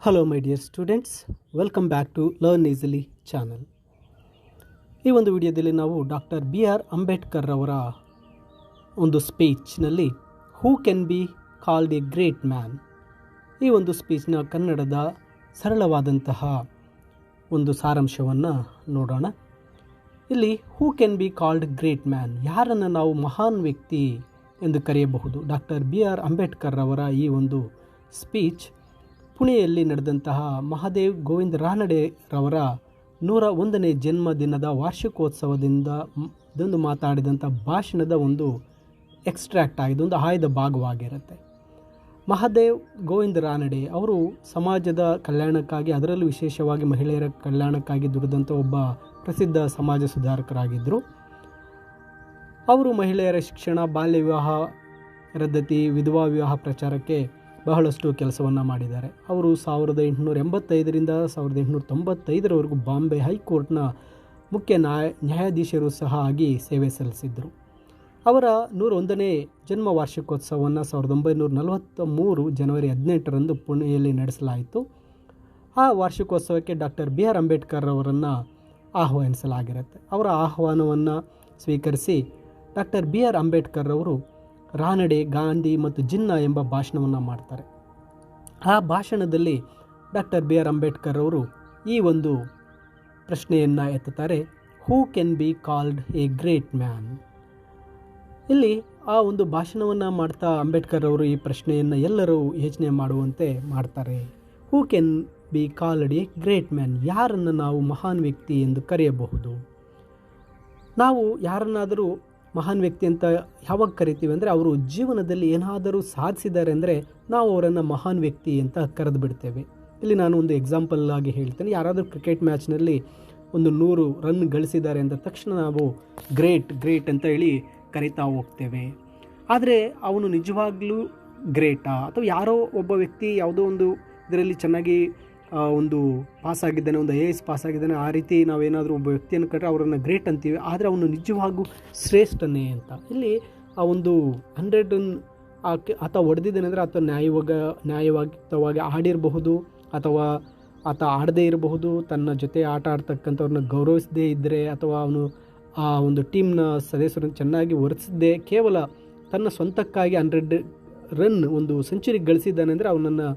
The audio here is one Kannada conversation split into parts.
Hello my dear students, welcome back to learn easily channel. ಈ ಒಂದು ವಿಡಿಯೋದಲ್ಲಿ ನಾವು ಡಾಕ್ಟರ್ BR ಅಂಬೇಡ್ಕರ್ ಅವರ ಒಂದು ಸ್ಪೀಚ್ನಲ್ಲಿ who can be called a great man, ಈ ಒಂದು ಸ್ಪೀಚ್ನ ಕನ್ನಡದ ಸರಳವಾದಂತಹ ಒಂದು ಸಾರಾಂಶವನ್ನು ನೋಡೋಣ. ಇಲ್ಲಿ who can be called great man, ಯಾರನ್ನು ನಾವು ಮಹಾನ್ ವ್ಯಕ್ತಿ ಎಂದು ಕರೆಯಬಹುದು. ಡಾಕ್ಟರ್ BR ಅಂಬೇಡ್ಕರ್ ಅವರ ಈ ಒಂದು ಸ್ಪೀಚ್ ಪುಣೆಯಲ್ಲಿ ನಡೆದಂತಹ ಮಹಾದೇವ್ ಗೋವಿಂದ ರಾನಡೆರವರ 101ನೇ ಜನ್ಮದಿನದ ವಾರ್ಷಿಕೋತ್ಸವದಿಂದ ಮಾತಾಡಿದಂಥ ಭಾಷಣದ ಒಂದು ಎಕ್ಸ್ಟ್ರಾಕ್ಟ್ ಆಗಿದೆ, ಒಂದು ಆಯ್ದ ಭಾಗವಾಗಿರುತ್ತೆ. ಮಹಾದೇವ್ ಗೋವಿಂದ ರಾನಡೆ ಅವರು ಸಮಾಜದ ಕಲ್ಯಾಣಕ್ಕಾಗಿ, ಅದರಲ್ಲೂ ವಿಶೇಷವಾಗಿ ಮಹಿಳೆಯರ ಕಲ್ಯಾಣಕ್ಕಾಗಿ ದುಡಿದಂಥ ಒಬ್ಬ ಪ್ರಸಿದ್ಧ ಸಮಾಜ ಸುಧಾರಕರಾಗಿದ್ದರು. ಅವರು ಮಹಿಳೆಯರ ಶಿಕ್ಷಣ, ಬಾಲ್ಯ ವಿವಾಹ ರದ್ದತಿ, ವಿಧವಾ ವಿವಾಹ ಪ್ರಚಾರಕ್ಕೆ ಬಹಳಷ್ಟು ಕೆಲಸವನ್ನು ಮಾಡಿದ್ದಾರೆ. ಅವರು 1885ರಿಂದ 1895ರವರೆಗೂ ಬಾಂಬೆ ಹೈಕೋರ್ಟ್ನ ಮುಖ್ಯ ನ್ಯಾಯಾಧೀಶರು ಸಹ ಆಗಿ ಸೇವೆ ಸಲ್ಲಿಸಿದ್ದರು. ಅವರ 101ನೇ ಜನ್ಮ ವಾರ್ಷಿಕೋತ್ಸವವನ್ನು 1943 ಜನವರಿ 18ರಂದು ಪುಣೆಯಲ್ಲಿ ನಡೆಸಲಾಯಿತು. ಆ ವಾರ್ಷಿಕೋತ್ಸವಕ್ಕೆ ಡಾಕ್ಟರ್ BR ಅಂಬೇಡ್ಕರ್ ಅವರನ್ನು ಆಹ್ವಾನಿಸಲಾಗಿರುತ್ತೆ. ಅವರ ಆಹ್ವಾನವನ್ನು ಸ್ವೀಕರಿಸಿ ಡಾಕ್ಟರ್ BR ಅಂಬೇಡ್ಕರ್ ಅವರು ರಾನಡೆ, ಗಾಂಧಿ ಮತ್ತು ಜಿನ್ನಾ ಎಂಬ ಭಾಷಣವನ್ನು ಮಾಡ್ತಾರೆ. ಆ ಭಾಷಣದಲ್ಲಿ ಡಾಕ್ಟರ್ BR ಅಂಬೇಡ್ಕರ್ ಅವರು ಈ ಒಂದು ಪ್ರಶ್ನೆಯನ್ನು ಎತ್ತುತ್ತಾರೆ, who can be called a great man. ಇಲ್ಲಿ ಆ ಒಂದು ಭಾಷಣವನ್ನು ಮಾಡ್ತಾ ಅಂಬೇಡ್ಕರ್ ಅವರು ಈ ಪ್ರಶ್ನೆಯನ್ನು ಎಲ್ಲರೂ ಯೋಚನೆ ಮಾಡುವಂತೆ ಮಾಡ್ತಾರೆ. ಹೂ can be called a great man, ಯಾರನ್ನು ನಾವು ಮಹಾನ್ ವ್ಯಕ್ತಿ ಎಂದು ಕರೆಯಬಹುದು. ನಾವು ಯಾರನ್ನಾದರೂ ಮಹಾನ್ ವ್ಯಕ್ತಿ ಅಂತ ಯಾವಾಗ ಕರಿತೀವಿ ಅಂದರೆ, ಅವರು ಜೀವನದಲ್ಲಿ ಏನಾದರೂ ಸಾಧಿಸಿದ್ದಾರೆ ಅಂದರೆ ನಾವು ಅವರನ್ನು ಮಹಾನ್ ವ್ಯಕ್ತಿ ಅಂತ ಕರೆದು ಬಿಡ್ತೇವೆ. ಇಲ್ಲಿ ನಾನು ಒಂದು ಎಕ್ಸಾಂಪಲ್ ಆಗಿ ಹೇಳ್ತೇನೆ. ಯಾರಾದರೂ ಕ್ರಿಕೆಟ್ ಮ್ಯಾಚ್ನಲ್ಲಿ ಒಂದು 100 ರನ್ ಗಳಿಸಿದ್ದಾರೆ ಅಂದ ತಕ್ಷಣ ನಾವು ಗ್ರೇಟ್ ಅಂತ ಹೇಳಿ ಕರಿತಾ ಹೋಗ್ತೇವೆ. ಆದರೆ ಅವನು ನಿಜವಾಗ್ಲೂ ಗ್ರೇಟಾ, ಅಥವಾ ಯಾರೋ ಒಬ್ಬ ವ್ಯಕ್ತಿ ಯಾವುದೋ ಒಂದು ಇದರಲ್ಲಿ ಚೆನ್ನಾಗಿ ಒಂದು ಪಾಸ್ ಆಗಿದ್ದಾನೆ, ಒಂದು IAS ಪಾಸ್ ಆಗಿದ್ದಾನೆ, ಆ ರೀತಿ ನಾವೇನಾದರೂ ಒಬ್ಬ ವ್ಯಕ್ತಿಯನ್ನು ಕಂಡ್ರೆ ಅವರನ್ನು ಗ್ರೇಟ್ ಅಂತೀವಿ. ಆದರೆ ಅವನು ನಿಜವಾಗೂ ಶ್ರೇಷ್ಠನೇ ಅಂತ. ಇಲ್ಲಿ ಆ ಒಂದು 100 ರನ್ ಆತ ಹೊಡೆದಿದ್ದಾನೆ ಅಂದರೆ ಆತ ನ್ಯಾಯಯುತವಾಗಿ ಆಡಿರಬಹುದು, ಅಥವಾ ಆತ ಆಡದೇ ಇರಬಹುದು, ತನ್ನ ಜೊತೆ ಆಟ ಆಡ್ತಕ್ಕಂಥವ್ರನ್ನ ಗೌರವಿಸದೇ ಇದ್ದರೆ, ಅಥವಾ ಅವನು ಆ ಒಂದು ಟೀಮ್ನ ಸದಸ್ಯರನ್ನು ಚೆನ್ನಾಗಿ ವರ್ತಿಸದೆ ಕೇವಲ ತನ್ನ ಸ್ವಂತಕ್ಕಾಗಿ 100 ರನ್ ಒಂದು ಸೆಂಚುರಿ ಗಳಿಸಿದ್ದಾನೆ ಅಂದರೆ ಅವನನ್ನು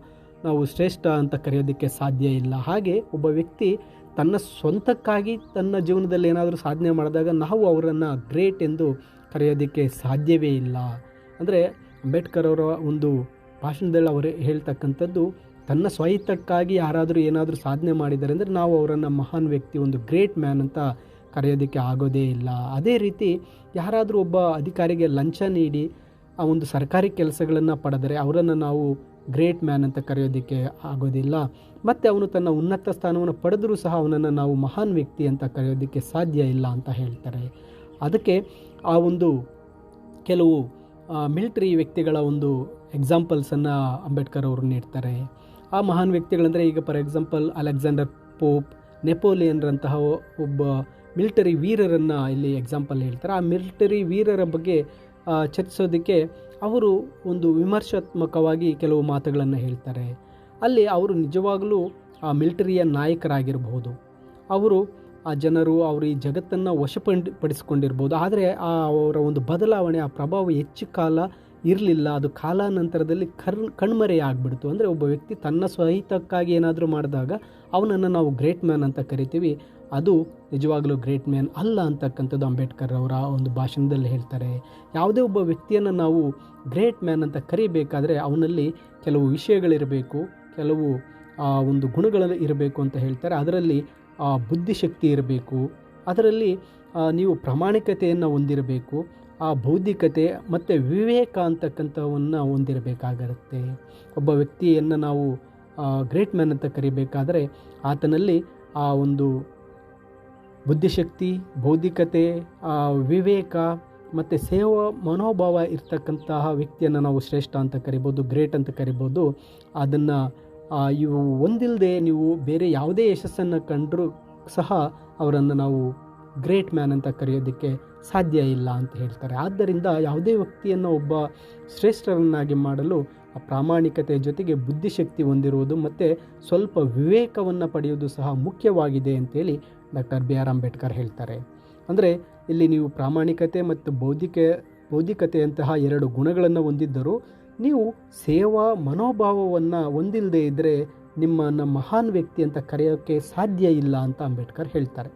ನಾವು ಶ್ರೇಷ್ಠ ಅಂತ ಕರೆಯೋದಕ್ಕೆ ಸಾಧ್ಯ ಇಲ್ಲ. ಹಾಗೆ ಒಬ್ಬ ವ್ಯಕ್ತಿ ತನ್ನ ಸ್ವಂತಕ್ಕಾಗಿ ತನ್ನ ಜೀವನದಲ್ಲಿ ಏನಾದರೂ ಸಾಧನೆ ಮಾಡಿದಾಗ ನಾವು ಅವರನ್ನು ಗ್ರೇಟ್ ಎಂದು ಕರೆಯೋದಕ್ಕೆ ಸಾಧ್ಯವೇ ಇಲ್ಲ. ಅಂದರೆ ಅಂಬೇಡ್ಕರ್ ಅವರ ಒಂದು ಭಾಷಣದಲ್ಲಿ ಅವರು ಹೇಳ್ತಕ್ಕಂಥದ್ದು, ತನ್ನ ಸ್ವಹಿತಕ್ಕಾಗಿ ಯಾರಾದರೂ ಏನಾದರೂ ಸಾಧನೆ ಮಾಡಿದ್ದಾರೆ ಅಂದರೆ ನಾವು ಅವರನ್ನು ಮಹಾನ್ ವ್ಯಕ್ತಿ, ಒಂದು ಗ್ರೇಟ್ ಮ್ಯಾನ್ ಅಂತ ಕರೆಯೋದಕ್ಕೆ ಆಗೋದೇ ಇಲ್ಲ. ಅದೇ ರೀತಿ ಯಾರಾದರೂ ಒಬ್ಬ ಅಧಿಕಾರಿಗೆ ಲಂಚ ನೀಡಿ ಆ ಒಂದು ಸರ್ಕಾರಿ ಕೆಲಸಗಳನ್ನು ಪಡೆದರೆ ಅವರನ್ನು ನಾವು ಗ್ರೇಟ್ ಮ್ಯಾನ್ ಅಂತ ಕರೆಯೋದಕ್ಕೆ ಆಗೋದಿಲ್ಲ. ಮತ್ತು ಅವನು ತನ್ನ ಉನ್ನತ ಸ್ಥಾನವನ್ನು ಪಡೆದರೂ ಸಹ ಅವನನ್ನು ನಾವು ಮಹಾನ್ ವ್ಯಕ್ತಿ ಅಂತ ಕರೆಯೋದಕ್ಕೆ ಸಾಧ್ಯ ಇಲ್ಲ ಅಂತ ಹೇಳ್ತಾರೆ. ಅದಕ್ಕೆ ಆ ಒಂದು ಕೆಲವು ಮಿಲಿಟರಿ ವ್ಯಕ್ತಿಗಳ ಒಂದು ಎಕ್ಸಾಂಪಲ್ಸನ್ನು ಅಂಬೇಡ್ಕರ್ ಅವರು ನೀಡ್ತಾರೆ. ಆ ಮಹಾನ್ ವ್ಯಕ್ತಿಗಳಂದರೆ, ಈಗ ಫಾರ್ ಎಕ್ಸಾಂಪಲ್ ಅಲೆಕ್ಸಾಂಡರ್ ಪೋಪ್, ನೆಪೋಲಿಯನ್ರಂತಹ ಒಬ್ಬ ಮಿಲಿಟರಿ ವೀರರನ್ನು ಇಲ್ಲಿ ಎಕ್ಸಾಂಪಲ್ ಹೇಳ್ತಾರೆ. ಆ ಮಿಲಿಟರಿ ವೀರರ ಬಗ್ಗೆ ಚರ್ಚಿಸೋದಕ್ಕೆ ಅವರು ಒಂದು ವಿಮರ್ಶಾತ್ಮಕವಾಗಿ ಕೆಲವು ಮಾತುಗಳನ್ನು ಹೇಳ್ತಾರೆ. ಅಲ್ಲಿ ಅವರು ನಿಜವಾಗಲೂ ಆ ಮಿಲಿಟರಿಯ ನಾಯಕರಾಗಿರಬಹುದು, ಅವರು ಆ ಜನರು ಅವರು ಈ ಜಗತ್ತನ್ನು ವಶಪಡಿಸಿಕೊಂಡಿರ್ಬೋದು. ಆದರೆ ಅವರ ಒಂದು ಬದಲಾವಣೆ, ಆ ಪ್ರಭಾವ ಹೆಚ್ಚು ಕಾಲ ಇರಲಿಲ್ಲ. ಅದು ಕಾಲಾನಂತರದಲ್ಲಿ ಕಣ್ಮರೆಯಾಗ್ಬಿಡ್ತು. ಅಂದರೆ ಒಬ್ಬ ವ್ಯಕ್ತಿ ತನ್ನ ಸ್ವಹಿತಕ್ಕಾಗಿ ಏನಾದರೂ ಮಾಡಿದಾಗ ಅವನನ್ನು ನಾವು ಗ್ರೇಟ್ ಮ್ಯಾನ್ ಅಂತ ಕರಿತೀವಿ. ಅದು ನಿಜವಾಗಲೂ ಗ್ರೇಟ್ ಮ್ಯಾನ್ ಅಲ್ಲ ಅಂತಕ್ಕಂಥದ್ದು ಅಂಬೇಡ್ಕರ್ ಅವರ ಒಂದು ಭಾಷಣದಲ್ಲಿ ಹೇಳ್ತಾರೆ. ಯಾವುದೇ ಒಬ್ಬ ವ್ಯಕ್ತಿಯನ್ನು ನಾವು ಗ್ರೇಟ್ ಮ್ಯಾನ್ ಅಂತ ಕರಿಬೇಕಾದ್ರೆ ಅವನಲ್ಲಿ ಕೆಲವು ವಿಷಯಗಳಿರಬೇಕು, ಕೆಲವು ಒಂದು ಗುಣಗಳು ಇರಬೇಕು ಅಂತ ಹೇಳ್ತಾರೆ. ಅದರಲ್ಲಿ ಬುದ್ಧಿಶಕ್ತಿ ಇರಬೇಕು, ಅದರಲ್ಲಿ ನೀವು ಪ್ರಾಮಾಣಿಕತೆಯನ್ನು ಹೊಂದಿರಬೇಕು, ಆ ಬೌದ್ಧಿಕತೆ ಮತ್ತು ವಿವೇಕ ಅಂತಕ್ಕಂಥವನ್ನು ಹೊಂದಿರಬೇಕಾಗಿರುತ್ತೆ. ಒಬ್ಬ ವ್ಯಕ್ತಿಯನ್ನು ನಾವು ಗ್ರೇಟ್ ಮ್ಯಾನ್ ಅಂತ ಕರಿಬೇಕಾದರೆ ಆತನಲ್ಲಿ ಆ ಒಂದು ಬುದ್ಧಿಶಕ್ತಿ, ಬೌದ್ಧಿಕತೆ, ವಿವೇಕ ಮತ್ತು ಸೇವಾ ಮನೋಭಾವ ಇರ್ತಕ್ಕಂತಹ ವ್ಯಕ್ತಿಯನ್ನು ನಾವು ಶ್ರೇಷ್ಠ ಅಂತ ಕರಿಬೋದು, ಗ್ರೇಟ್ ಅಂತ ಕರಿಬೋದು. ಅದನ್ನು ಇವು ಹೊಂದಿಲ್ಲದೆ ನೀವು ಬೇರೆ ಯಾವುದೇ ಯಶಸ್ಸನ್ನು ಕಂಡರೂ ಸಹ ಅವರನ್ನು ನಾವು ಗ್ರೇಟ್ ಮ್ಯಾನ್ ಅಂತ ಕರೆಯೋದಕ್ಕೆ ಸಾಧ್ಯ ಇಲ್ಲ ಅಂತ ಹೇಳ್ತಾರೆ. ಆದ್ದರಿಂದ ಯಾವುದೇ ವ್ಯಕ್ತಿಯನ್ನು ಒಬ್ಬ ಶ್ರೇಷ್ಠರನ್ನಾಗಿ ಮಾಡಲು ಪ್ರಾಮಾಣಿಕತೆಯ ಜೊತೆಗೆ ಬುದ್ಧಿಶಕ್ತಿ ಹೊಂದಿರುವುದು ಮತ್ತು ಸ್ವಲ್ಪ ವಿವೇಕವನ್ನು ಪಡೆಯುವುದು ಸಹ ಮುಖ್ಯವಾಗಿದೆ ಅಂತೇಳಿ ಡಾಕ್ಟರ್ ಬಿ ಆರ್ ಅಂಬೇಡ್ಕರ್ ಹೇಳ್ತಾರೆ. ಅಂದರೆ ಇಲ್ಲಿ ನೀವು ಪ್ರಾಮಾಣಿಕತೆ ಮತ್ತು ಬೌದ್ಧಿಕತೆಯಂತಹ 2 ಗುಣಗಳನ್ನು ಹೊಂದಿದ್ದರೂ ನೀವು ಸೇವಾ ಮನೋಭಾವವನ್ನು ಹೊಂದಿಲ್ಲದೆ ಇದ್ದರೆ ನಿಮ್ಮನ್ನು ಮಹಾನ್ ವ್ಯಕ್ತಿ ಅಂತ ಕರೆಯೋಕ್ಕೆ ಸಾಧ್ಯ ಇಲ್ಲ ಅಂತ ಅಂಬೇಡ್ಕರ್ ಹೇಳ್ತಾರೆ.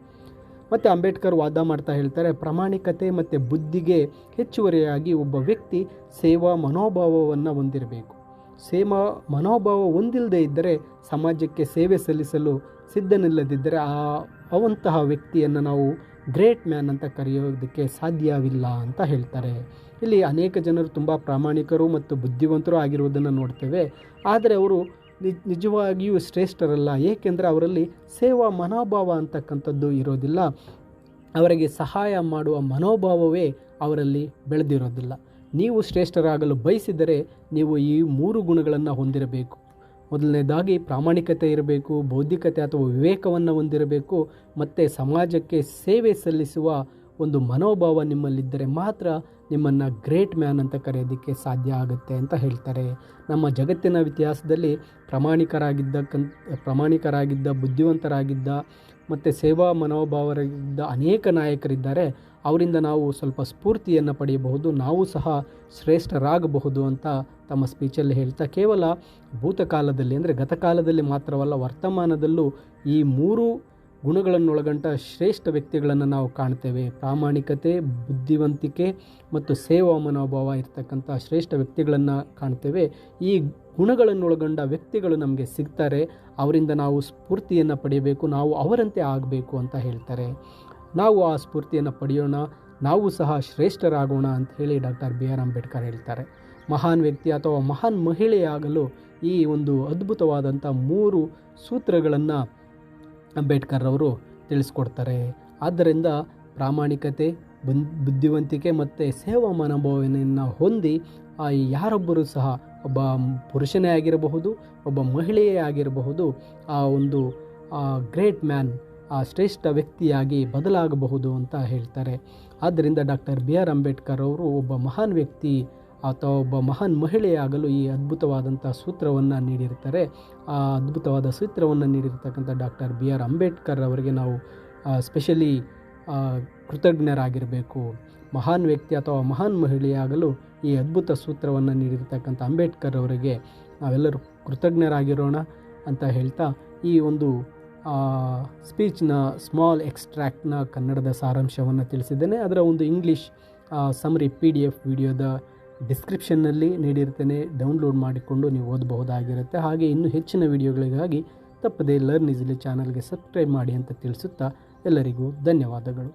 ಮತ್ತು ಅಂಬೇಡ್ಕರ್ ವಾದ ಮಾಡ್ತಾ ಹೇಳ್ತಾರೆ, ಪ್ರಾಮಾಣಿಕತೆ ಮತ್ತು ಬುದ್ಧಿಗೆ ಹೆಚ್ಚುವರಿಯಾಗಿ ಒಬ್ಬ ವ್ಯಕ್ತಿ ಸೇವಾ ಮನೋಭಾವವನ್ನು ಹೊಂದಿರಬೇಕು. ಸೇವಾ ಮನೋಭಾವ ಹೊಂದಿಲ್ಲದೆ ಇದ್ದರೆ ಸಮಾಜಕ್ಕೆ ಸೇವೆ ಸಲ್ಲಿಸಲು ಸಿದ್ಧನಿಲ್ಲದಿದ್ದರೆ ಅವಂತಹ ವ್ಯಕ್ತಿಯನ್ನು ನಾವು ಗ್ರೇಟ್ ಮ್ಯಾನ್ ಅಂತ ಕರೆಯೋದಕ್ಕೆ ಸಾಧ್ಯವಿಲ್ಲ ಅಂತ ಹೇಳ್ತಾರೆ. ಇಲ್ಲಿ ಅನೇಕ ಜನರು ತುಂಬ ಪ್ರಾಮಾಣಿಕರು ಮತ್ತು ಬುದ್ಧಿವಂತರು ಆಗಿರುವುದನ್ನು ನೋಡ್ತೇವೆ. ಆದರೆ ಅವರು ನಿಜವಾಗಿಯೂ ಶ್ರೇಷ್ಠರಲ್ಲ. ಏಕೆಂದರೆ ಅವರಲ್ಲಿ ಸೇವಾ ಮನೋಭಾವ ಅಂತಕ್ಕಂಥದ್ದು ಇರೋದಿಲ್ಲ. ಅವರಿಗೆ ಸಹಾಯ ಮಾಡುವ ಮನೋಭಾವವೇ ಅವರಲ್ಲಿ ಬೆಳೆದಿರೋದಿಲ್ಲ. ನೀವು ಶ್ರೇಷ್ಠರಾಗಲು ಬಯಸಿದರೆ ನೀವು ಈ 3 ಗುಣಗಳನ್ನು ಹೊಂದಿರಬೇಕು. ಮೊದಲನೇದಾಗಿ ಪ್ರಾಮಾಣಿಕತೆ ಇರಬೇಕು, ಬೌದ್ಧಿಕತೆ ಅಥವಾ ವಿವೇಕವನ್ನು ಹೊಂದಿರಬೇಕು, ಮತ್ತು ಸಮಾಜಕ್ಕೆ ಸೇವೆ ಸಲ್ಲಿಸುವ ಒಂದು ಮನೋಭಾವ ನಿಮ್ಮಲ್ಲಿದ್ದರೆ ಮಾತ್ರ ನಿಮ್ಮನ್ನು ಗ್ರೇಟ್ ಮ್ಯಾನ್ ಅಂತ ಕರೆಯೋದಕ್ಕೆ ಸಾಧ್ಯ ಆಗುತ್ತೆ ಅಂತ ಹೇಳ್ತಾರೆ. ನಮ್ಮ ಜಗತ್ತಿನ ಇತಿಹಾಸದಲ್ಲಿ ಪ್ರಾಮಾಣಿಕರಾಗಿದ್ದ ಬುದ್ಧಿವಂತರಾಗಿದ್ದ ಮತ್ತು ಸೇವಾ ಮನೋಭಾವರಾಗಿದ್ದ ಅನೇಕ ನಾಯಕರಿದ್ದಾರೆ. ಅವರಿಂದ ನಾವು ಸ್ವಲ್ಪ ಸ್ಫೂರ್ತಿಯನ್ನು ಪಡೆಯಬಹುದು, ನಾವು ಸಹ ಶ್ರೇಷ್ಠರಾಗಬಹುದು ಅಂತ ತಮ್ಮ ಸ್ಪೀಚಲ್ಲಿ ಹೇಳ್ತಾ, ಕೇವಲ ಭೂತಕಾಲದಲ್ಲಿ ಅಂದರೆ ಗತಕಾಲದಲ್ಲಿ ಮಾತ್ರವಲ್ಲ, ವರ್ತಮಾನದಲ್ಲೂ ಈ 3 ಗುಣಗಳನ್ನೊಳಗಂಟ ಶ್ರೇಷ್ಠ ವ್ಯಕ್ತಿಗಳನ್ನು ನಾವು ಕಾಣ್ತೇವೆ. ಪ್ರಾಮಾಣಿಕತೆ, ಬುದ್ಧಿವಂತಿಕೆ ಮತ್ತು ಸೇವಾ ಮನೋಭಾವ ಇರ್ತಕ್ಕಂಥ ಶ್ರೇಷ್ಠ ವ್ಯಕ್ತಿಗಳನ್ನು ಕಾಣ್ತೇವೆ. ಈ ಗುಣಗಳನ್ನೊಳಗೊಂಡ ವ್ಯಕ್ತಿಗಳು ನಮಗೆ ಸಿಗ್ತಾರೆ. ಅವರಿಂದ ನಾವು ಸ್ಫೂರ್ತಿಯನ್ನು ಪಡೆಯಬೇಕು, ನಾವು ಅವರಂತೆ ಆಗಬೇಕು ಅಂತ ಹೇಳ್ತಾರೆ. ನಾವು ಆ ಸ್ಫೂರ್ತಿಯನ್ನು ಪಡೆಯೋಣ, ನಾವು ಸಹ ಶ್ರೇಷ್ಠರಾಗೋಣ ಅಂತ ಹೇಳಿ ಡಾಕ್ಟರ್ ಬಿ ಆರ್ ಅಂಬೇಡ್ಕರ್ ಹೇಳ್ತಾರೆ. ಮಹಾನ್ ವ್ಯಕ್ತಿ ಅಥವಾ ಮಹಾನ್ ಮಹಿಳೆಯಾಗಲು ಈ ಒಂದು ಅದ್ಭುತವಾದಂಥ 3 ಸೂತ್ರಗಳನ್ನು ಅಂಬೇಡ್ಕರ್ ಅವರು ತಿಳಿಸ್ಕೊಡ್ತಾರೆ. ಆದ್ದರಿಂದ ಪ್ರಾಮಾಣಿಕತೆ, ಬುದ್ಧಿವಂತಿಕೆ ಮತ್ತು ಸೇವಾ ಮನೋಭಾವನೆಯನ್ನು ಹೊಂದಿ ಯಾರೊಬ್ಬರೂ ಸಹ, ಒಬ್ಬ ಪುರುಷನೇ ಆಗಿರಬಹುದು, ಒಬ್ಬ ಮಹಿಳೆಯೇ ಆಗಿರಬಹುದು, ಆ ಒಂದು ಗ್ರೇಟ್ ಮ್ಯಾನ್, ಆ ಶ್ರೇಷ್ಠ ವ್ಯಕ್ತಿಯಾಗಿ ಬದಲಾಗಬಹುದು ಅಂತ ಹೇಳ್ತಾರೆ. ಆದ್ದರಿಂದ ಡಾಕ್ಟರ್ ಬಿ ಆರ್ ಅಂಬೇಡ್ಕರ್ ಅವರು ಒಬ್ಬ ಮಹಾನ್ ವ್ಯಕ್ತಿ ಅಥವಾ ಒಬ್ಬ ಮಹಾನ್ ಮಹಿಳೆಯಾಗಲು ಈ ಅದ್ಭುತವಾದಂಥ ಸೂತ್ರವನ್ನು ನೀಡಿರ್ತಾರೆ. ಆ ಅದ್ಭುತವಾದ ಸೂತ್ರವನ್ನು ನೀಡಿರ್ತಕ್ಕಂಥ ಡಾಕ್ಟರ್ ಬಿ ಆರ್ ಅಂಬೇಡ್ಕರ್ ಅವರಿಗೆ ನಾವು ಸ್ಪೆಷಲಿ ಕೃತಜ್ಞರಾಗಿರಬೇಕು. ಮಹಾನ್ ವ್ಯಕ್ತಿ ಅಥವಾ ಮಹಾನ್ ಮಹಿಳೆಯಾಗಲು ಈ ಅದ್ಭುತ ಸೂತ್ರವನ್ನು ನೀಡಿರ್ತಕ್ಕಂಥ ಅಂಬೇಡ್ಕರ್ ಅವರಿಗೆ ನಾವೆಲ್ಲರೂ ಕೃತಜ್ಞರಾಗಿರೋಣ ಅಂತ ಹೇಳ್ತಾ, ಈ ಒಂದು ಸ್ಪೀಚ್ನ ಸ್ಮಾಲ್ ಎಕ್ಸ್ಟ್ರಾಕ್ಟ್ನ ಕನ್ನಡದ ಸಾರಾಂಶವನ್ನು ತಿಳಿಸಿದ್ದೇನೆ. ಅದರ ಒಂದು ಇಂಗ್ಲೀಷ್ ಸಮರಿ PDF ವಿಡಿಯೋದ ಡಿಸ್ಕ್ರಿಪ್ಷನ್ನಲ್ಲಿ ನೀಡಿರ್ತೇನೆ. ಡೌನ್ಲೋಡ್ ಮಾಡಿಕೊಂಡು ನೀವು ಓದಬಹುದಾಗಿರುತ್ತೆ. ಹಾಗೆ ಇನ್ನೂ ಹೆಚ್ಚಿನ ವಿಡಿಯೋಗಳಿಗಾಗಿ ತಪ್ಪದೇ ಲರ್ನ್ ಈಸಿಲಿ ಚಾನಲ್ಗೆ ಸಬ್ಸ್ಕ್ರೈಬ್ ಮಾಡಿ ಅಂತ ತಿಳಿಸುತ್ತಾ ಎಲ್ಲರಿಗೂ ಧನ್ಯವಾದಗಳು.